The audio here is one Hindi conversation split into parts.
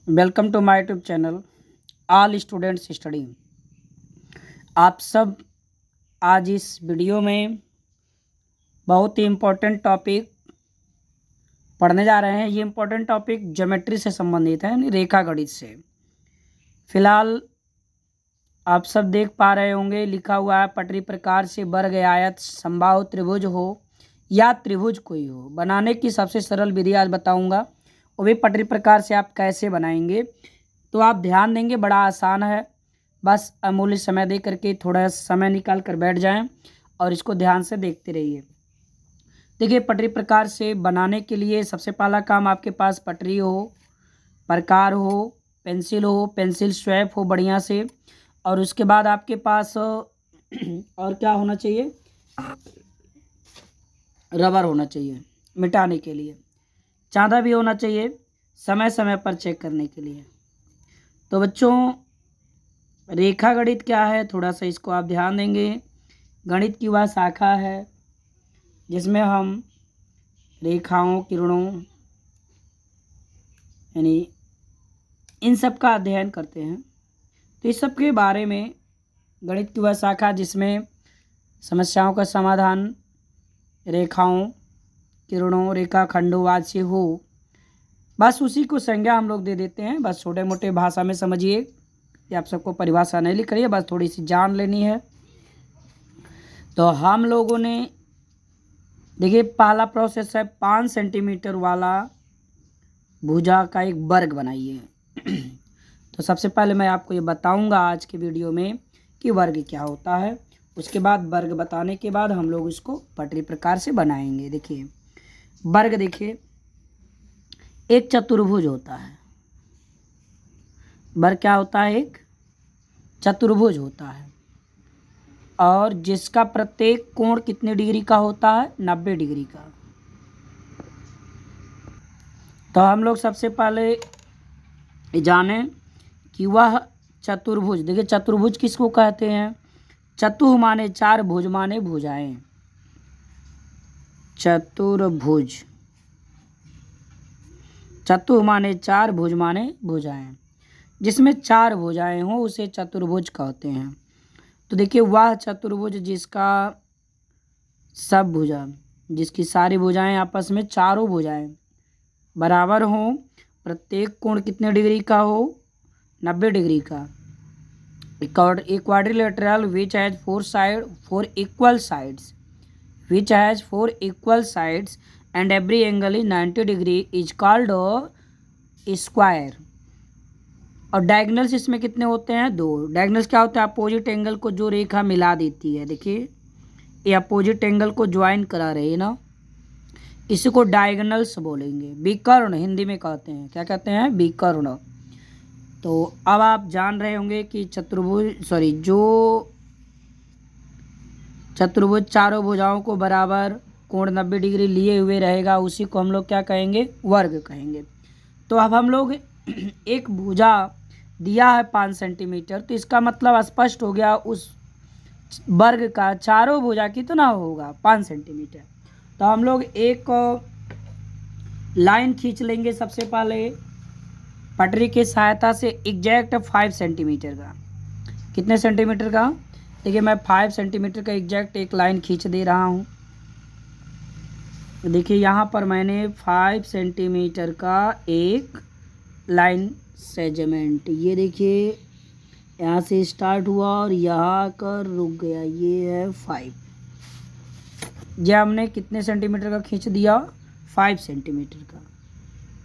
Welcome to my YouTube channel all students study. आप सब आज इस वीडियो में बहुत ही इम्पोर्टेंट टॉपिक पढ़ने जा रहे हैं। ये इम्पोर्टेंट टॉपिक ज्योमेट्री से संबंधित है, यानी रेखा गणित से। फिलहाल आप सब देख पा रहे होंगे, लिखा हुआ है पटरी प्रकार से वर्ग आयत समबाहु त्रिभुज हो या त्रिभुज कोई हो, बनाने की सबसे सरल विधि आज बताऊंगा। वो भी पटरी प्रकार से आप कैसे बनाएंगे। तो आप ध्यान देंगे, बड़ा आसान है। बस अमूल्य समय दे करके थोड़ा समय निकाल कर बैठ जाएं और इसको ध्यान से देखते रहिए। देखिए, पटरी प्रकार से बनाने के लिए सबसे पहला काम, आपके पास पटरी हो, प्रकार हो, पेंसिल स्वैप हो बढ़िया से, और उसके बाद आपके पास और क्या होना चाहिए, रबर होना चाहिए मिटाने के लिए, चांदा भी होना चाहिए समय समय पर चेक करने के लिए। तो बच्चों, रेखा गणित क्या है, थोड़ा सा इसको आप ध्यान देंगे। गणित की वह शाखा है जिसमें हम रेखाओं, किरणों, यानी इन सब का अध्ययन करते हैं। तो इस सब के बारे में गणित की वह शाखा जिसमें समस्याओं का समाधान रेखाओं, किरणों, रेखाखंडों आदि से हो, बस उसी को संज्ञा हम लोग दे देते हैं। बस छोटे मोटे भाषा में समझिए कि आप सबको परिभाषा नहीं लिख रही है, बस थोड़ी सी जान लेनी है। तो हम लोगों ने देखिए, पहला प्रोसेस है 5 सेंटीमीटर वाला भुजा का एक वर्ग बनाइए। तो सबसे पहले मैं आपको ये बताऊंगा आज के वीडियो में कि वर्ग क्या होता है। उसके बाद वर्ग बताने के बाद हम लोग इसको पटरी प्रकार से बनाएंगे। देखिए वर्ग, देखिए एक चतुर्भुज होता है। वर्ग क्या होता है? एक चतुर्भुज होता है, और जिसका प्रत्येक कोण कितने डिग्री का होता है? 90 डिग्री का। तो हम लोग सबसे पहले जाने कि वह चतुर्भुज, देखिए चतुर्भुज किसको कहते हैं? चतुः माने चार, भुज माने भुजाएं। चतुर्भुज, चतुः माने चार, भुज माने भुजाएं। जिसमें चार भुजाएं हो उसे चतुर्भुज कहते हैं। तो देखिए, वह चतुर्भुज जिसका सब भुजा, जिसकी सारी भुजाएं आपस में, चारों भुजाएं बराबर हों, प्रत्येक कोण कितने डिग्री का हो? 90 डिग्री का। Quadrilateral which has four equal sides, which has four equal sides and every angle is 90 degree is called a square। और डायगनल्स इसमें कितने होते हैं? 2। डायगनल्स क्या होता है? अपोजिट एंगल को जो रेखा मिला देती है। देखिए, ये अपोजिट एंगल को ज्वाइन करा रही है ना, इसी को डायगनल्स बोलेंगे। विकर्ण हिंदी में कहते हैं। क्या कहते हैं? विकर्ण। तो अब आप जान रहे होंगे कि जो चतुर्भुज चारों भुजाओं को बराबर कोण 90 डिग्री लिए हुए रहेगा, उसी को हम लोग क्या कहेंगे? वर्ग कहेंगे। तो अब हम लोग एक भुजा दिया है 5 सेंटीमीटर, तो इसका मतलब स्पष्ट हो गया उस वर्ग का चारों भुजा कितना होगा? 5 सेंटीमीटर। तो हम लोग एक लाइन खींच लेंगे सबसे पहले पटरी की सहायता से, एग्जैक्ट 5 सेंटीमीटर का। कितने सेंटीमीटर का? देखिए, मैं 5 सेंटीमीटर का एग्जैक्ट एक लाइन खींच दे रहा हूँ। देखिए, यहाँ पर मैंने 5 सेंटीमीटर का एक लाइन सेगमेंट, ये देखिए यहाँ से स्टार्ट हुआ और यहाँ कर रुक गया, ये है 5। यह हमने कितने सेंटीमीटर का खींच दिया? 5 सेंटीमीटर का।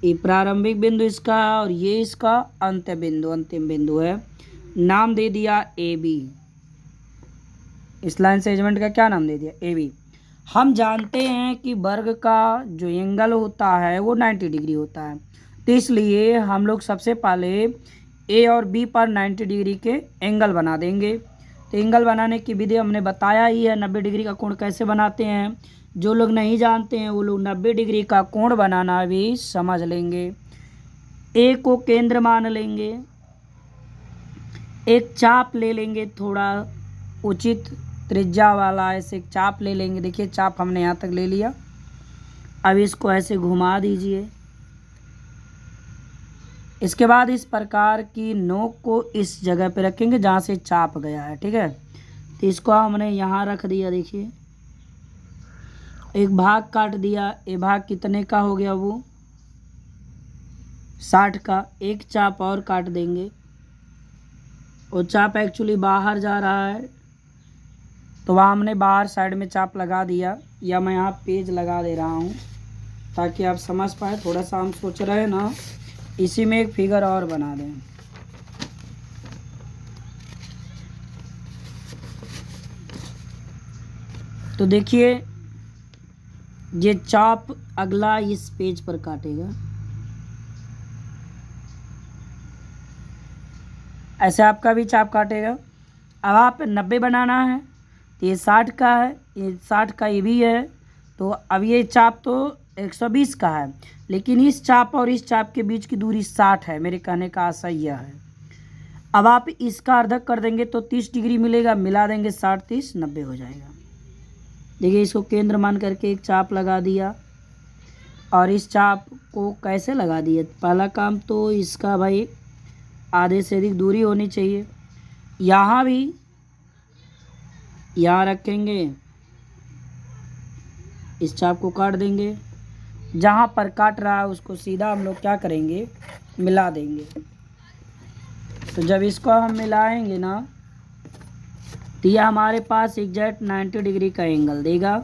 ये प्रारंभिक बिंदु इसका और ये इसका अंत बिंदु, अंतिम बिंदु है। नाम दे दिया AB। इस लाइन सेगमेंट का क्या नाम दे दिया? AB। हम जानते हैं कि वर्ग का जो एंगल होता है वो 90 डिग्री होता है, तो इसलिए हम लोग सबसे पहले A और B पर 90 डिग्री के एंगल बना देंगे। तो एंगल बनाने की विधि हमने बताया ही है। 90 डिग्री का कोण कैसे बनाते हैं, जो लोग नहीं जानते हैं वो लोग 90 डिग्री का कोण बनाना भी समझ लेंगे। A को केंद्र मान लेंगे, एक चाप ले लेंगे, थोड़ा उचित त्रिज्या वाला ऐसे एक चाप ले लेंगे। देखिए, चाप हमने यहाँ तक ले लिया। अब इसको ऐसे घुमा दीजिए, इसके बाद इस प्रकार की नोक को इस जगह पे रखेंगे जहाँ से चाप गया है, ठीक है। तो इसको हमने यहाँ रख दिया, देखिए एक भाग काट दिया। ये भाग कितने का हो गया, वो 60 का। एक चाप और काट देंगे, वो चाप एक्चुअली बाहर जा रहा है तो वहाँ हमने बाहर साइड में चाप लगा दिया, या मैं यहाँ पेज लगा दे रहा हूँ ताकि आप समझ पाए। थोड़ा सा हम सोच रहे हैं ना इसी में एक फिगर और बना दें। तो देखिए ये चाप अगला इस पेज पर काटेगा, ऐसे आपका भी चाप काटेगा। अब आप 90 बनाना है तो ये 60 का है, ये 60 का ये भी है। तो अब ये चाप तो 120 का है, लेकिन इस चाप और इस चाप के बीच की दूरी 60 है। मेरे कहने का आशय यह है। अब आप इसका अर्धक कर देंगे तो 30 डिग्री मिलेगा, मिला देंगे 60 30 90 हो जाएगा। देखिए इसको केंद्र मान करके एक चाप लगा दिया, और इस चाप को कैसे लगा दिया। पहला काम तो इसका भाई आधे से अधिक दूरी होनी चाहिए। यहाँ भी यहाँ रखेंगे, इस चाप को काट देंगे, जहाँ पर काट रहा है उसको सीधा हम लोग क्या करेंगे, मिला देंगे। तो जब इसको हम मिलाएंगे ना तो यह हमारे पास एग्जैक्ट 90 डिग्री का एंगल देगा।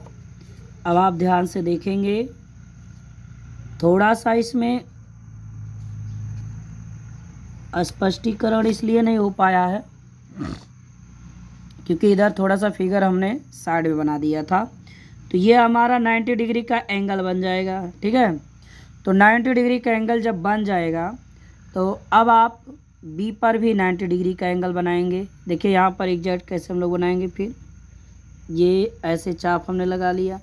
अब आप ध्यान से देखेंगे, थोड़ा सा इसमें स्पष्टीकरण इसलिए नहीं हो पाया है क्योंकि इधर थोड़ा सा फिगर हमने साइड में बना दिया था। तो ये हमारा 90 डिग्री का एंगल बन जाएगा, ठीक है। तो 90 डिग्री का एंगल जब बन जाएगा तो अब आप बी पर भी 90 डिग्री का एंगल बनाएंगे। देखिए यहाँ पर एग्जैक्ट कैसे हम लोग बनाएंगे। फिर ये ऐसे चाप हमने लगा लिया,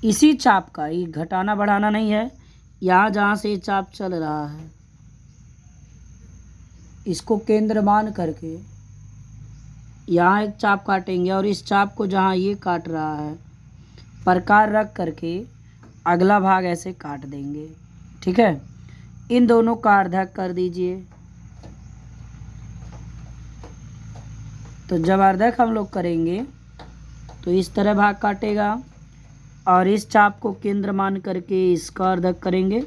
इसी चाप का, ये घटाना बढ़ाना नहीं है। यहाँ जहाँ से ये चाप चल रहा है इसको केंद्र मान करके यहाँ एक चाप काटेंगे, और इस चाप को जहाँ ये काट रहा है प्रकार रख करके अगला भाग ऐसे काट देंगे, ठीक है। इन दोनों का अर्धक कर दीजिए। तो जब अर्धक हम लोग करेंगे तो इस तरह भाग काटेगा, और इस चाप को केंद्र मान करके इसका अर्धक करेंगे।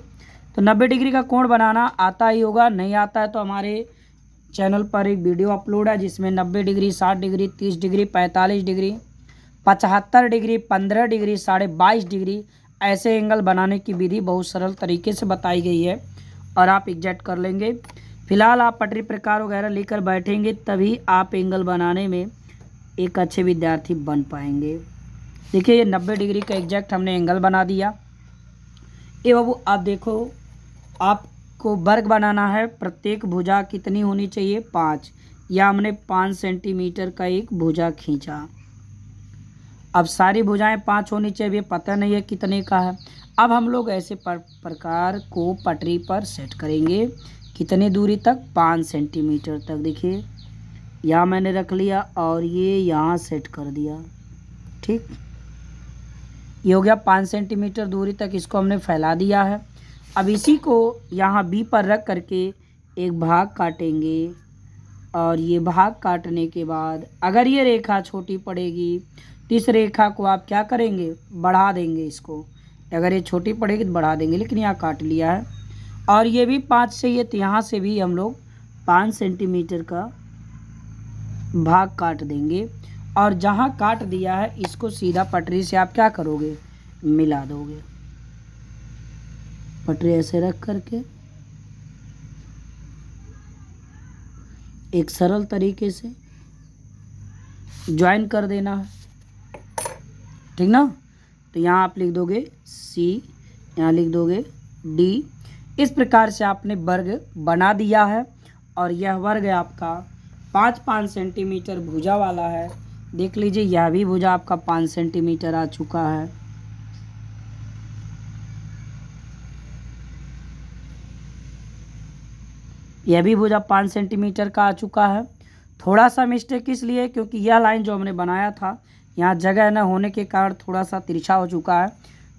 तो 90 डिग्री का कोण बनाना आता ही होगा, नहीं आता है तो हमारे चैनल पर एक वीडियो अपलोड है जिसमें 90 degree 60 degree 30 degree 45 degree 75 degree 15 degree 22.5 degree ऐसे एंगल बनाने की विधि बहुत सरल तरीके से बताई गई है, और आप एग्जैक्ट कर लेंगे। फिलहाल आप पटरी प्रकार वगैरह लेकर बैठेंगे तभी आप एंगल बनाने में एक अच्छे विद्यार्थी बन पाएंगे। देखिए ये 90 डिग्री का एग्जैक्ट हमने एंगल बना दिया। ए बाबू आप देखो, आपको वर्ग बनाना है। प्रत्येक भुजा कितनी होनी चाहिए, 5, या हमने 5 सेंटीमीटर का एक भुजा खींचा। अब सारी भुजाएं 5 होनी चाहिए, पता नहीं है कितने का है। अब हम लोग ऐसे प्रकार को पटरी पर सेट करेंगे। कितनी दूरी तक, 5 सेंटीमीटर तक। देखिए यहाँ मैंने रख लिया और ये यहाँ सेट कर दिया, ठीक। ये हो गया 5 सेंटीमीटर दूरी तक, इसको हमने फैला दिया है। अब इसी को यहाँ बी पर रख करके एक भाग काटेंगे, और ये भाग काटने के बाद अगर ये रेखा छोटी पड़ेगी तो इस रेखा को आप क्या करेंगे, बढ़ा देंगे इसको। अगर ये छोटी पड़ेगी तो बढ़ा देंगे, लेकिन यहाँ काट लिया है। और ये भी 5 चाहिए तो यहाँ से भी हम लोग 5 सेंटीमीटर का भाग काट देंगे, और जहाँ काट दिया है इसको सीधा पटरी से आप क्या करोगे, मिला दोगे। पटरी ऐसे रख करके एक सरल तरीके से ज्वाइन कर देना है, ठीक ना। तो यहाँ आप लिख दोगे सी, यहाँ लिख दोगे डी। इस प्रकार से आपने वर्ग बना दिया है, और यह वर्ग आपका 5-5 सेंटीमीटर भुजा वाला है। देख लीजिए यह भी भुजा आपका 5 सेंटीमीटर आ चुका है। यह भी भुजा 5 सेंटीमीटर का आ चुका है। थोड़ा सा मिस्टेक इसलिए क्योंकि यह लाइन जो हमने बनाया था यहाँ जगह न होने के कारण थोड़ा सा तिरछा हो चुका है।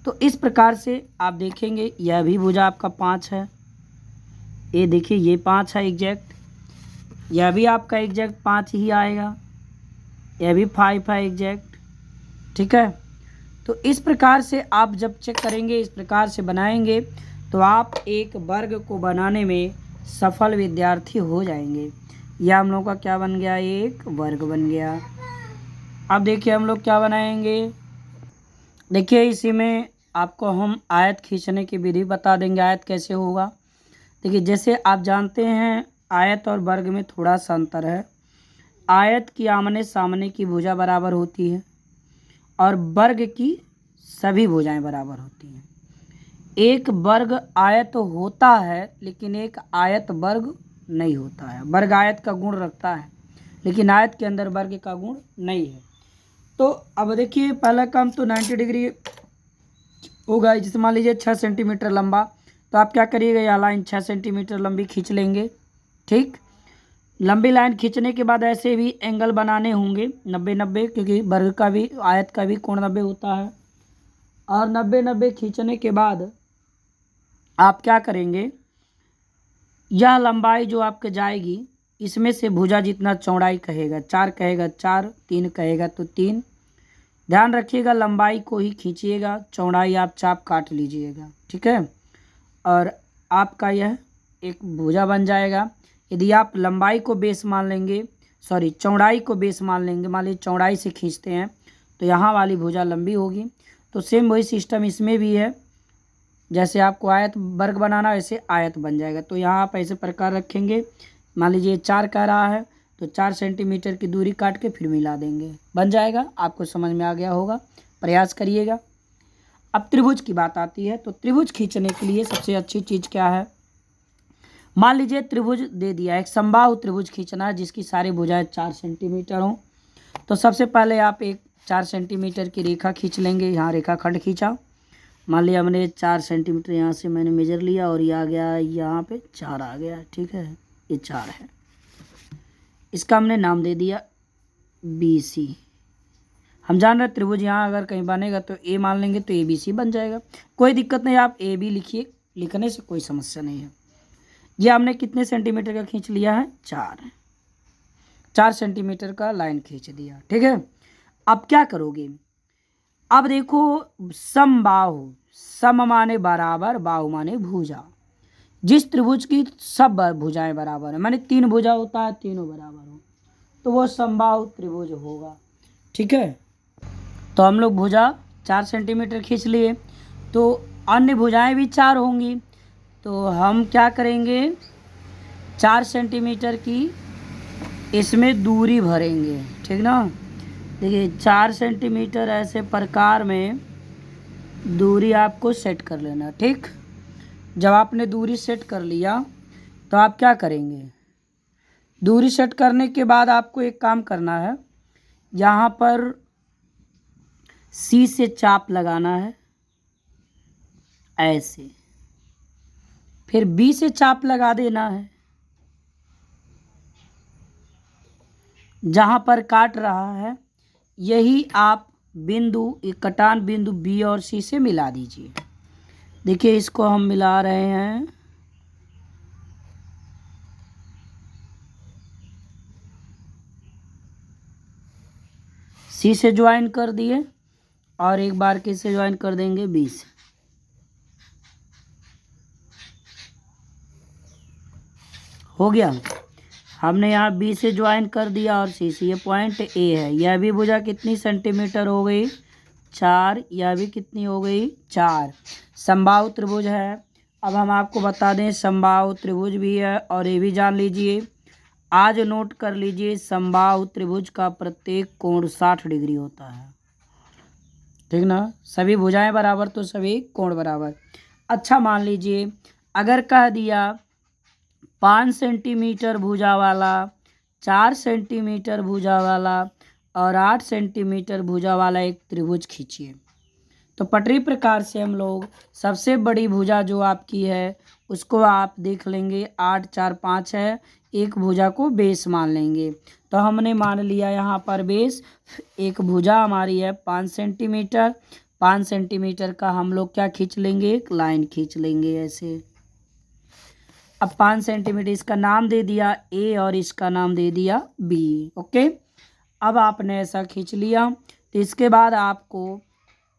तो इस प्रकार से आप देखेंगे यह भी भुजा आपका 5 है, ये देखिए ये 5 है एग्जैक्ट, यह भी आपका एग्जैक्ट 5 ही आएगा, यह भी 5 है एग्जैक्ट। ठीक है, तो इस प्रकार से आप जब चेक करेंगे, इस प्रकार से बनाएंगे, तो आप एक वर्ग को बनाने में सफल विद्यार्थी हो जाएंगे। यह हम लोग का क्या बन गया, एक वर्ग बन गया। अब देखिए हम लोग क्या बनाएंगे, देखिए इसी में आपको हम आयत खींचने की विधि बता देंगे। आयत कैसे होगा, देखिए जैसे आप जानते हैं आयत और वर्ग में थोड़ा सा अंतर है। आयत की आमने सामने की भुजा बराबर होती है और वर्ग की सभी भुजाएं बराबर होती हैं। एक वर्ग आयत होता है लेकिन एक आयत वर्ग नहीं होता है। वर्ग आयत का गुण रखता है लेकिन आयत के अंदर वर्ग का गुण नहीं है। तो अब देखिए पहला काम तो 90 डिग्री होगा। जैसे मान लीजिए 6 सेंटीमीटर लंबा, तो आप क्या करिएगा, यह लाइन 6 सेंटीमीटर लंबी खींच लेंगे। ठीक, लंबी लाइन खींचने के बाद ऐसे भी एंगल बनाने होंगे 90-90, क्योंकि वर्ग का भी आयत का भी कोण 90 होता है। और 90-90 खींचने के बाद आप क्या करेंगे, यह लंबाई जो आपके जाएगी इसमें से भुजा जितना चौड़ाई कहेगा 4 कहेगा 4, 3 कहेगा तो 3। ध्यान रखिएगा लंबाई को ही खींचिएगा, चौड़ाई आप चाप काट लीजिएगा। ठीक है, और आपका यह एक भुजा बन जाएगा। यदि आप लंबाई को बेस मान लेंगे, सॉरी चौड़ाई को बेस मान लेंगे, मान लीजिए चौड़ाई से खींचते हैं तो यहाँ वाली भुजा लंबी होगी। तो सेम वही सिस्टम इसमें भी है, जैसे आपको आयत वर्ग बनाना वैसे आयत बन जाएगा। तो यहाँ आप ऐसे प्रकार रखेंगे, मान लीजिए 4 कह रहा है तो 4 सेंटीमीटर की दूरी काट के फिर मिला देंगे, बन जाएगा। आपको समझ में आ गया होगा, प्रयास करिएगा। अब त्रिभुज की बात आती है, तो त्रिभुज खींचने के लिए सबसे अच्छी चीज़ क्या है, मान लीजिए त्रिभुज दे दिया, एक समबाहु त्रिभुज खींचना है जिसकी सारी भुजाएं 4 सेंटीमीटर हों। तो सबसे पहले आप एक 4 सेंटीमीटर की रेखा खींच लेंगे। यहाँ रेखाखंड खींचा, मान लिया हमने 4 सेंटीमीटर यहाँ से मैंने मेजर लिया और ये आ गया यहाँ पे 4 आ गया। ठीक है, ये 4 है, इसका हमने नाम दे दिया BC। हम जान रहे त्रिभुज यहाँ अगर कहीं बनेगा तो A मान लेंगे तो ABC बन जाएगा, कोई दिक्कत नहीं, आप AB लिखिए, लिखने से कोई समस्या नहीं है। ये हमने कितने सेंटीमीटर का खींच लिया है, 4 सेंटीमीटर का लाइन खींच दिया। ठीक है, अब क्या करोगे, अब देखो समबाहु, सम माने बराबर, बाहु माने भुजा। जिस त्रिभुज की सब भुजाएं बराबर है, माने 3 भुजा होता है, तीनों बराबर हो तो वो समबाहु त्रिभुज होगा। ठीक है, तो हम लोग भुजा 4 सेंटीमीटर खींच लिए, तो अन्य भुजाएं भी 4 होंगी। तो हम क्या करेंगे, 4 सेंटीमीटर की इसमें दूरी भरेंगे। ठीक ना, देखिए 4 सेंटीमीटर ऐसे प्रकार में दूरी आपको सेट कर लेना। ठीक, जब आपने दूरी सेट कर लिया तो आप क्या करेंगे, दूरी सेट करने के बाद आपको एक काम करना है, यहाँ पर C से चाप लगाना है ऐसे, फिर B से चाप लगा देना है जहाँ पर काट रहा है, यही आप बिंदु, एक कटान बिंदु B और C से मिला दीजिए। देखिए इसको हम मिला रहे हैं, C से ज्वाइन कर दिए और एक बार किससे ज्वाइन कर देंगे, B से। हो गया, हमने यहाँ B से ज्वाइन कर दिया और C से, ये पॉइंट A है। यह भी भुजा कितनी सेंटीमीटर हो गई, 4, यह भी कितनी हो गई, 4। समबाहु त्रिभुज है। अब हम आपको बता दें समबाहु त्रिभुज भी है और ये भी जान लीजिए, आज नोट कर लीजिए, समबाहु त्रिभुज का प्रत्येक कोण 60 डिग्री होता है। ठीक ना, सभी भुजाएं बराबर तो सभी कोण बराबर। अच्छा मान लीजिए अगर कह दिया 5 सेंटीमीटर भुजा वाला, 4 सेंटीमीटर भुजा वाला और 8 सेंटीमीटर भुजा वाला एक त्रिभुज खींचिए, तो पटरी प्रकार से हम लोग सबसे बड़ी भुजा जो आपकी है उसको आप देख लेंगे, 8, 4, 5 है, एक भुजा को बेस मान लेंगे। तो हमने मान लिया यहाँ पर बेस, एक भुजा हमारी है 5 सेंटीमीटर, 5 सेंटीमीटर का हम लोग क्या खींच लेंगे, एक लाइन खींच लेंगे ऐसे। अब 5 सेंटीमीटर इसका नाम दे दिया ए और इसका नाम दे दिया बी। ओके, अब आपने ऐसा खींच लिया तो इसके बाद आपको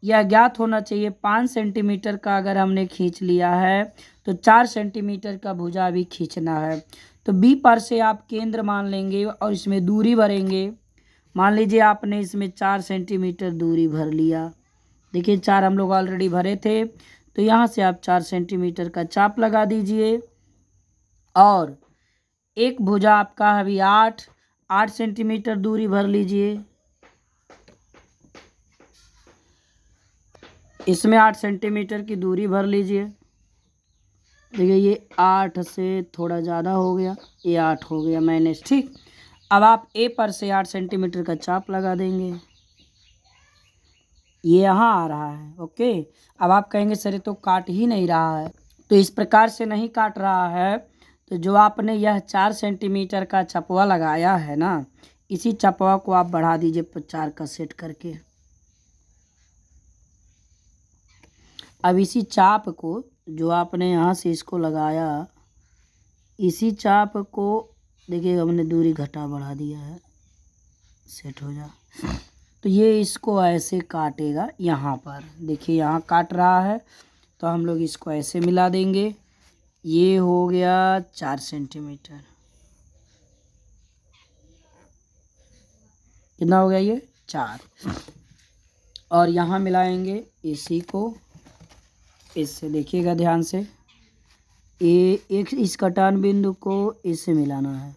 यह ज्ञात होना चाहिए 5 सेंटीमीटर का अगर हमने खींच लिया है तो 4 सेंटीमीटर का भुजा भी खींचना है। तो बी पर से आप केंद्र मान लेंगे और इसमें दूरी भरेंगे। मान लीजिए आपने इसमें 4 सेंटीमीटर दूरी भर लिया। देखिए 4 हम लोग ऑलरेडी भरे थे, तो यहाँ से आप 4 सेंटीमीटर का चाप लगा दीजिए। और एक भुजा आपका अभी 8 सेंटीमीटर दूरी भर लीजिए। इसमें 8 सेंटीमीटर की दूरी भर लीजिए। देखिए ये 8 से थोड़ा ज़्यादा हो गया, ये 8 हो गया माइनस। ठीक, अब आप ए पर से 8 सेंटीमीटर का चाप लगा देंगे। ये यहाँ आ रहा है। ओके, अब आप कहेंगे सर ये तो काट ही नहीं रहा है। तो इस प्रकार से नहीं काट रहा है, तो जो आपने यह 4 सेंटीमीटर का चपवा लगाया है ना, इसी चपवा को आप बढ़ा दीजिए 4 का सेट करके। अब इसी चाप को जो आपने यहाँ से इसको लगाया, इसी चाप को देखिए हमने दूरी घटा बढ़ा दिया है, सेट हो जा। तो ये इसको ऐसे काटेगा यहाँ पर। देखिए यहाँ काट रहा है, तो हम लोग इसको ऐसे मिला देंगे। ये हो गया 4 सेंटीमीटर। कितना हो गया ये 4। और यहाँ मिलाएंगे इसी को इससे। देखिएगा ध्यान से, एक इस कटान बिंदु को इससे मिलाना है।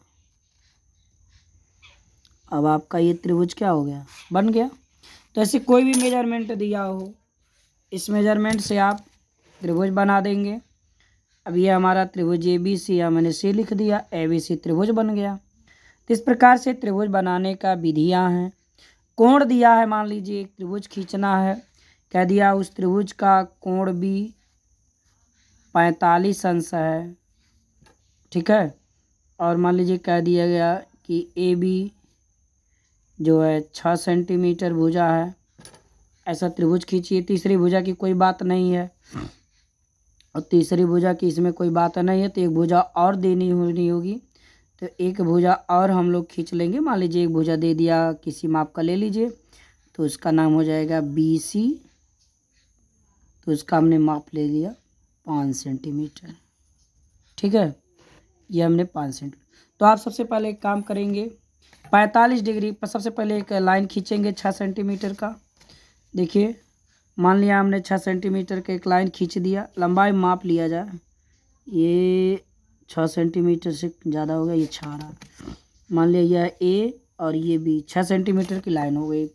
अब आपका ये त्रिभुज क्या हो गया, बन गया। तो ऐसे कोई भी मेजरमेंट दिया हो, इस मेजरमेंट से आप त्रिभुज बना देंगे। अब ये हमारा त्रिभुज ए बी सी, या मैंने सी लिख दिया, ए बी सी त्रिभुज बन गया। तो इस प्रकार से त्रिभुज बनाने का विधियां हैं। कोण दिया है, मान लीजिए एक त्रिभुज खींचना है, कह दिया उस त्रिभुज का कोण भी 45 अंश है। ठीक है, और मान लीजिए कह दिया गया कि ए बी जो है 6 सेंटीमीटर भुजा है। ऐसा त्रिभुज खींचिए। तीसरी भुजा की कोई बात नहीं है, और तीसरी भुजा की इसमें कोई बात नहीं है, तो एक भुजा और देनी होगी। तो एक भुजा और हम लोग खींच लेंगे। मान लीजिए एक भुजा दे दिया, किसी माप का ले लीजिए, तो उसका नाम हो जाएगा बी सी। तो उसका हमने माप ले लिया 5 सेंटीमीटर। ठीक है, ये हमने 5 सेंटीमीटर। तो आप सबसे पहले एक काम करेंगे, 45 डिग्री पर सबसे पहले एक लाइन खींचेंगे 6 सेंटीमीटर का। देखिए मान लिया हमने 6 सेंटीमीटर का एक लाइन खींच दिया। लंबाई माप लिया जाए, ये 6 सेंटीमीटर से ज़्यादा हो गया, ये 6 रहा। मान लिया यह ए और ये बी, 6 सेंटीमीटर की लाइन हो गई।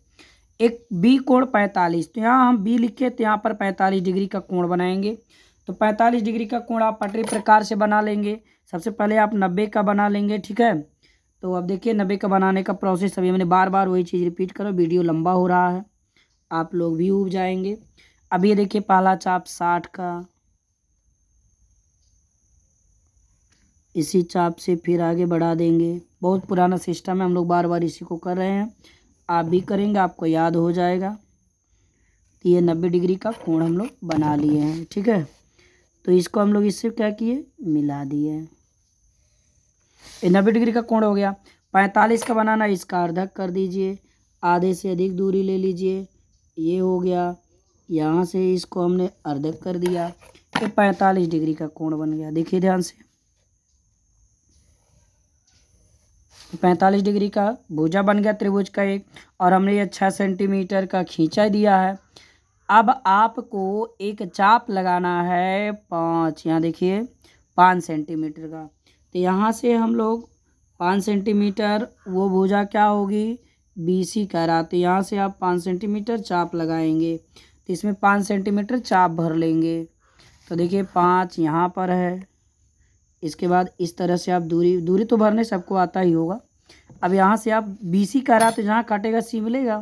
एक बी कोण 45, तो यहाँ हम बी लिखे तो यहाँ पर 45 डिग्री का कोण बनाएंगे। तो 45 डिग्री का कोण आप पटरी प्रकार से बना लेंगे। सबसे पहले आप 90 का बना लेंगे। ठीक है, तो अब देखिए 90 का बनाने का प्रोसेस, अभी मैंने बार बार वही चीज़ रिपीट करो, वीडियो लंबा हो रहा है, आप लोग भी ऊब जाएंगे। अब ये देखिए पहला चाप 60 का, इसी चाप से फिर आगे बढ़ा देंगे। बहुत पुराना सिस्टम है, हम लोग बार बार इसी को कर रहे हैं, आप भी करेंगे, आपको याद हो जाएगा। तो ये 90 डिग्री का कोण हम लोग बना लिए हैं। ठीक है, तो इसको हम लोग इससे क्या किए, मिला दिए। ये 90 डिग्री का कोण हो गया। 45 का बनाना, इसका अर्धक कर दीजिए, आधे से अधिक दूरी ले लीजिए। ये हो गया, यहाँ से इसको हमने अर्धक कर दिया, ये 45 डिग्री का कोण बन गया। देखिए ध्यान से, 45 डिग्री का भुजा बन गया त्रिभुज का एक, और हमने ये 6 सेंटीमीटर का खींचा दिया है। अब आपको एक चाप लगाना है 5, यहाँ देखिए 5 सेंटीमीटर का। तो यहाँ से हम लोग 5 सेंटीमीटर, वो भुजा क्या होगी, BC कह रहा, तो यहाँ से आप 5 सेंटीमीटर चाप लगाएंगे। तो इसमें 5 सेंटीमीटर चाप भर लेंगे। तो देखिए 5 यहाँ पर है, इसके बाद इस तरह से आप दूरी तो भरने सबको आता ही होगा। अब यहाँ से आप BC कह रहा, तो जहाँ काटेगा C मिलेगा,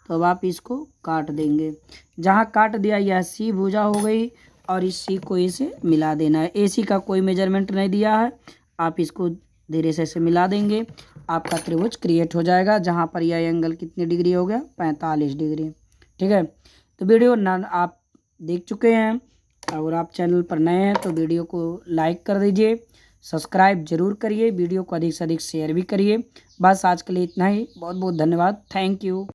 तो अब आप इसको काट देंगे। जहाँ काट दिया यह C भुजा हो गई, और इस C को इसे मिला देना है। AC का कोई मेजरमेंट नहीं दिया है, आप इसको धीरे से मिला देंगे, आपका त्रिभुज क्रिएट हो जाएगा। जहाँ पर यह एंगल कितनी डिग्री हो गया, 45 डिग्री। ठीक है, तो वीडियो आप देख चुके हैं, और आप चैनल पर नए हैं तो वीडियो को लाइक कर दीजिए, सब्सक्राइब ज़रूर करिए, वीडियो को अधिक से अधिक शेयर भी करिए। बस आज के लिए इतना ही। बहुत बहुत धन्यवाद। Thank you.